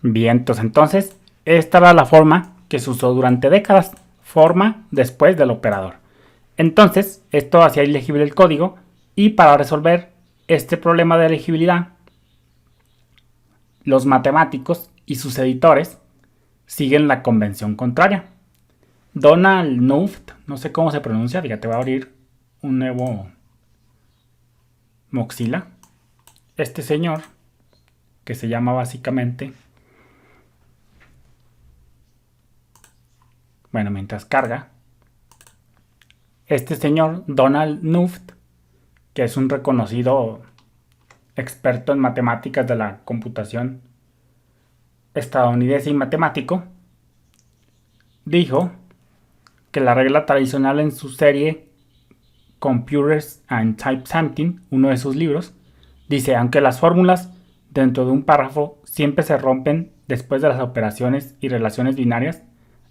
Bien, entonces esta era la forma que se usó durante décadas, forma después del operador. Entonces, esto hacía ilegible el código y para resolver este problema de legibilidad, los matemáticos y sus editores siguen la convención contraria. Donald Knuth, no sé cómo se pronuncia, fíjate, voy a abrir un nuevo Mozilla. Este señor, que se llama básicamente, bueno, mientras carga, este señor Donald Knuth, que es un reconocido experto en matemáticas de la computación estadounidense y matemático, dijo que la regla tradicional en su serie Computers and Type Something, uno de sus libros, dice: aunque las fórmulas dentro de un párrafo siempre se rompen después de las operaciones y relaciones binarias,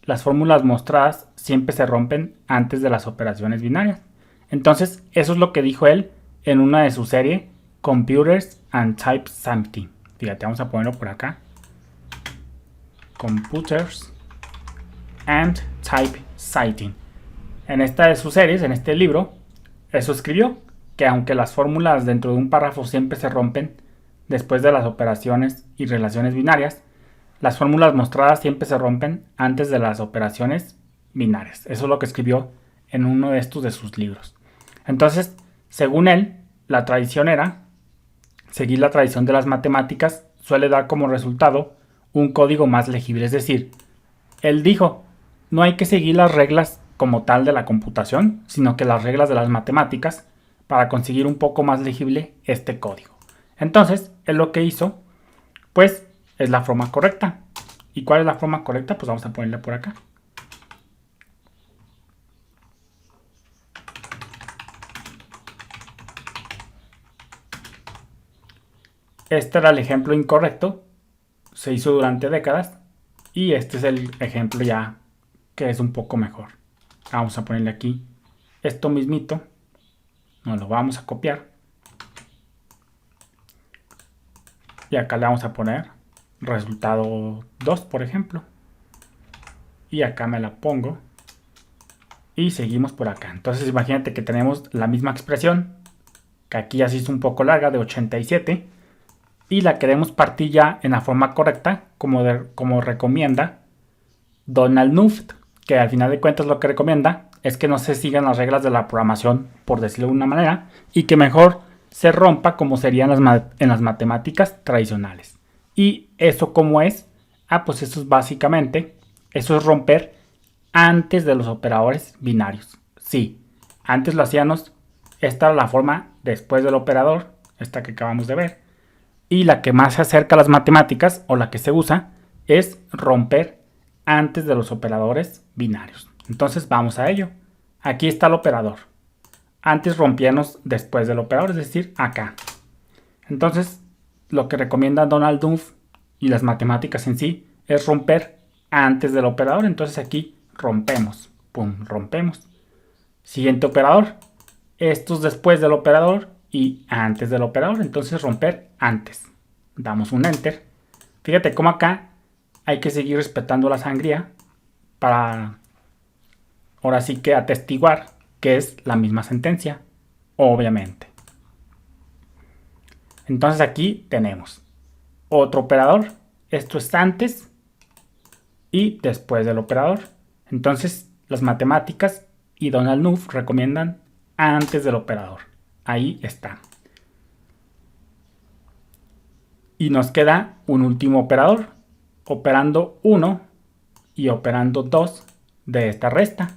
las fórmulas mostradas siempre se rompen antes de las operaciones binarias. Entonces, eso es lo que dijo él en una de su serie Computers and Type Something. Fíjate, vamos a ponerlo por acá. Computers and Type Something. En esta de sus series, en este libro, eso escribió, que aunque las fórmulas dentro de un párrafo siempre se rompen después de las operaciones y relaciones binarias, las fórmulas mostradas siempre se rompen antes de las operaciones binarias. Eso es lo que escribió en uno de estos de sus libros. Entonces, según él, la tradición era seguir la tradición de las matemáticas suele dar como resultado un código más legible. Es decir, él dijo, no hay que seguir las reglas como tal de la computación, sino que las reglas de las matemáticas para conseguir un poco más legible este código. Entonces, él lo que hizo, pues, es la forma correcta. ¿Y cuál es la forma correcta? Pues vamos a ponerle por acá. Este era el ejemplo incorrecto, se hizo durante décadas, y este es el ejemplo ya que es un poco mejor. Vamos a ponerle aquí esto mismito, nos lo vamos a copiar, y acá le vamos a poner resultado 2, por ejemplo, y acá me la pongo, y seguimos por acá. Entonces imagínate que tenemos la misma expresión, que aquí ya se hizo un poco larga, de 87, y la queremos partir ya en la forma correcta, como recomienda Donald Knuth, que al final de cuentas lo que recomienda es que no se sigan las reglas de la programación, por decirlo de una manera, y que mejor se rompa como serían en las matemáticas tradicionales. ¿Y eso cómo es? Pues eso es básicamente, eso es romper antes de los operadores binarios. Sí, antes lo hacíamos, esta era la forma después del operador, esta que acabamos de ver, y la que más se acerca a las matemáticas, o la que se usa, es romper antes de los operadores binarios. Entonces vamos a ello. Aquí está el operador. Antes rompíamos después del operador, es decir, acá. Entonces, lo que recomienda Donald Knuth y las matemáticas en sí es romper antes del operador. Entonces aquí rompemos. Pum, rompemos. Siguiente operador. Estos después del operador y antes del operador. Entonces romper antes. Damos un enter. Fíjate cómo acá hay que seguir respetando la sangría para ahora sí que atestiguar que es la misma sentencia, obviamente. Entonces aquí tenemos otro operador. Esto es antes y después del operador. Entonces las matemáticas y Donald Knuth recomiendan antes del operador. Ahí está. Y nos queda un último operador, operando 1 y operando 2 de esta resta.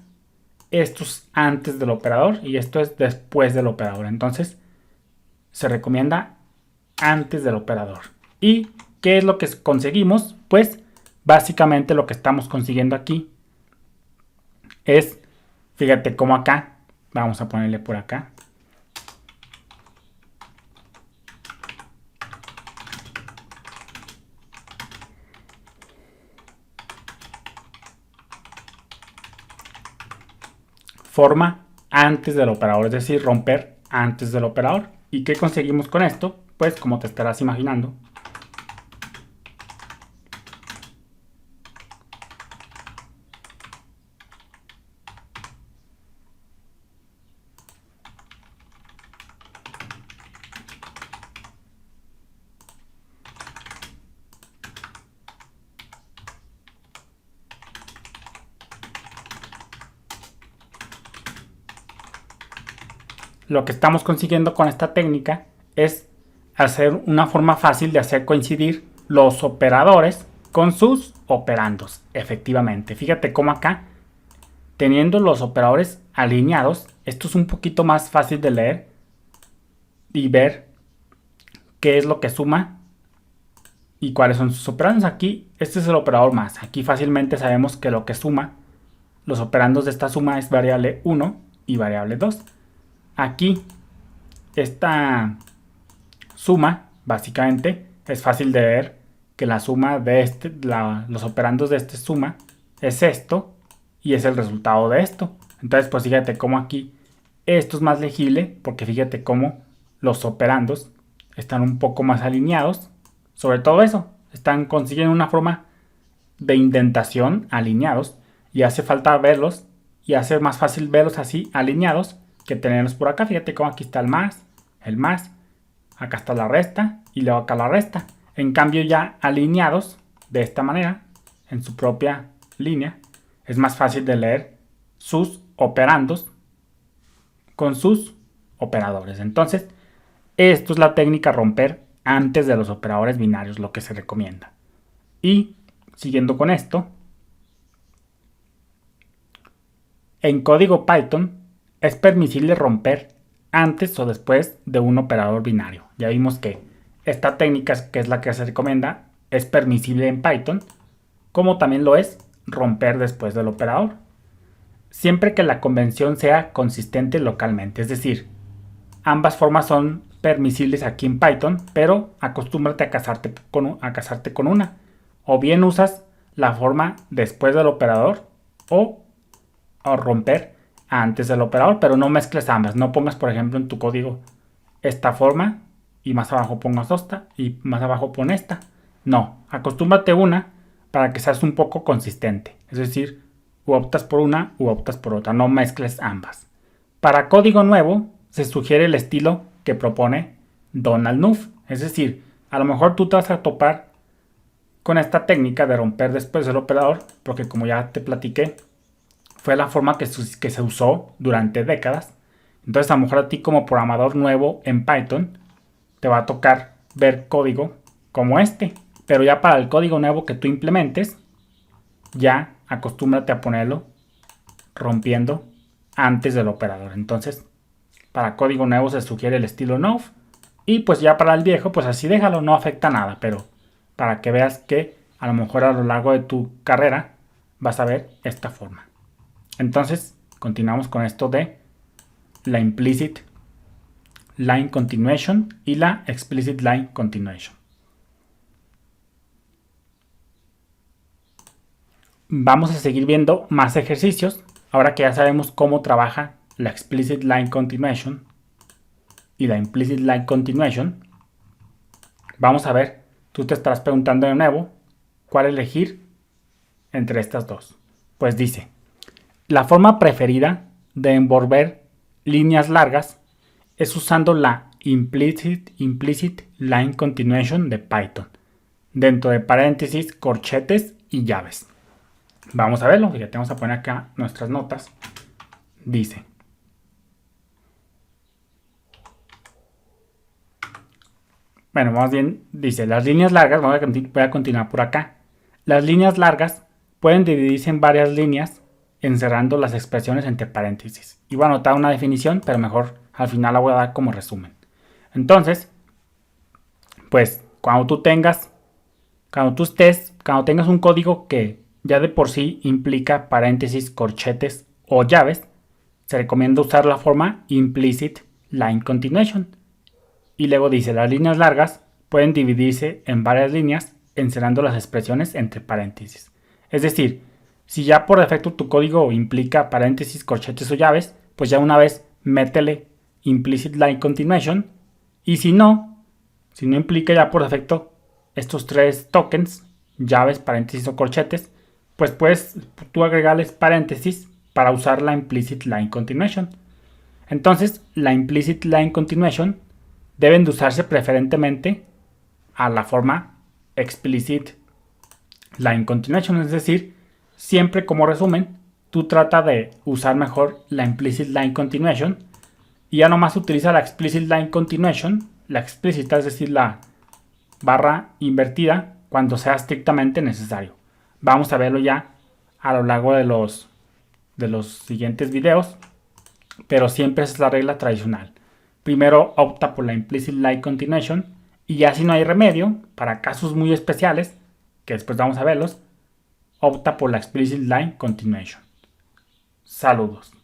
Esto es antes del operador y esto es después del operador. Entonces se recomienda antes del operador. ¿Y qué es lo que conseguimos? Pues básicamente lo que estamos consiguiendo aquí es, fíjate cómo acá, vamos a ponerle por acá, forma antes del operador, es decir, romper antes del operador. ¿Y qué conseguimos con esto? Pues como te estarás imaginando, lo que estamos consiguiendo con esta técnica es hacer una forma fácil de hacer coincidir los operadores con sus operandos, efectivamente. Fíjate cómo acá, teniendo los operadores alineados, esto es un poquito más fácil de leer y ver qué es lo que suma y cuáles son sus operandos. Aquí, este es el operador más. Aquí fácilmente sabemos que lo que suma, los operandos de esta suma es variable 1 y variable 2. Aquí, esta suma, básicamente, es fácil de ver que la suma de los operandos de esta suma es esto y es el resultado de esto. Entonces, pues fíjate cómo aquí esto es más legible, porque fíjate cómo los operandos están un poco más alineados. Sobre todo eso, consiguen una forma de indentación alineados y hace falta verlos y hace más fácil verlos así alineados que tenerlos por acá. Fíjate cómo aquí está el más, acá está la resta y luego acá la resta. En cambio ya alineados de esta manera, en su propia línea, es más fácil de leer sus operandos con sus operadores. Entonces, esto es la técnica romper antes de los operadores binarios, lo que se recomienda. Y siguiendo con esto, en código Python es permisible romper antes o después de un operador binario. Ya vimos que esta técnica, que es la que se recomienda, es permisible en Python, como también lo es romper después del operador, siempre que la convención sea consistente localmente. Es decir, ambas formas son permisibles aquí en Python, pero acostúmbrate a casarte con una. O bien usas la forma después del operador o romper antes del operador, pero no mezcles ambas. No pongas, por ejemplo, en tu código esta forma y más abajo pongas esta y más abajo pon esta. No, acostúmbrate una para que seas un poco consistente. Es decir, u optas por una u optas por otra. No mezcles ambas. Para código nuevo se sugiere el estilo que propone Donald Knuth. Es decir, a lo mejor tú te vas a topar con esta técnica de romper después del operador, porque como ya te platiqué, fue la forma que se usó durante décadas. Entonces a lo mejor a ti como programador nuevo en Python te va a tocar ver código como este. Pero ya para el código nuevo que tú implementes, ya acostúmbrate a ponerlo rompiendo antes del operador. Entonces, para código nuevo se sugiere el estilo Knuth. Y pues ya para el viejo, pues así déjalo, no afecta nada. Pero para que veas que a lo mejor a lo largo de tu carrera vas a ver esta forma. Entonces, continuamos con esto de la implicit line continuation y la explicit line continuation. Vamos a seguir viendo más ejercicios. Ahora que ya sabemos cómo trabaja la explicit line continuation y la implicit line continuation, vamos a ver, tú te estarás preguntando de nuevo, ¿cuál elegir entre estas dos? Pues dice, la forma preferida de envolver líneas largas es usando la implicit line continuation de Python, dentro de paréntesis, corchetes y llaves. Vamos a verlo, fíjate, vamos a poner acá nuestras notas. Dice, bueno, más bien dice, las líneas largas, voy a continuar por acá. Las líneas largas pueden dividirse en varias líneas encerrando las expresiones entre paréntesis. Y voy a anotar una definición, pero mejor al final la voy a dar como resumen. Entonces, pues cuando tengas un código que ya de por sí implica paréntesis, corchetes o llaves, se recomienda usar la forma implicit line continuation. Y luego dice, las líneas largas pueden dividirse en varias líneas encerrando las expresiones entre paréntesis. Es decir, si ya por defecto tu código implica paréntesis, corchetes o llaves, pues ya una vez métele implicit line continuation. Y si no implica ya por defecto estos tres tokens, llaves, paréntesis o corchetes, pues puedes tú agregarles paréntesis para usar la implicit line continuation. Entonces, la implicit line continuation deben de usarse preferentemente a la forma explicit line continuation, es decir, siempre como resumen, tú trata de usar mejor la implicit line continuation Y ya nomás utiliza la explicit line continuation, la explícita, es decir, la barra invertida, cuando sea estrictamente necesario. Vamos a verlo ya a lo largo de los siguientes videos, pero siempre es la regla tradicional. Primero opta por la implicit line continuation y ya si no hay remedio, para casos muy especiales, que después vamos a verlos, opta por la explicit line continuation. Saludos.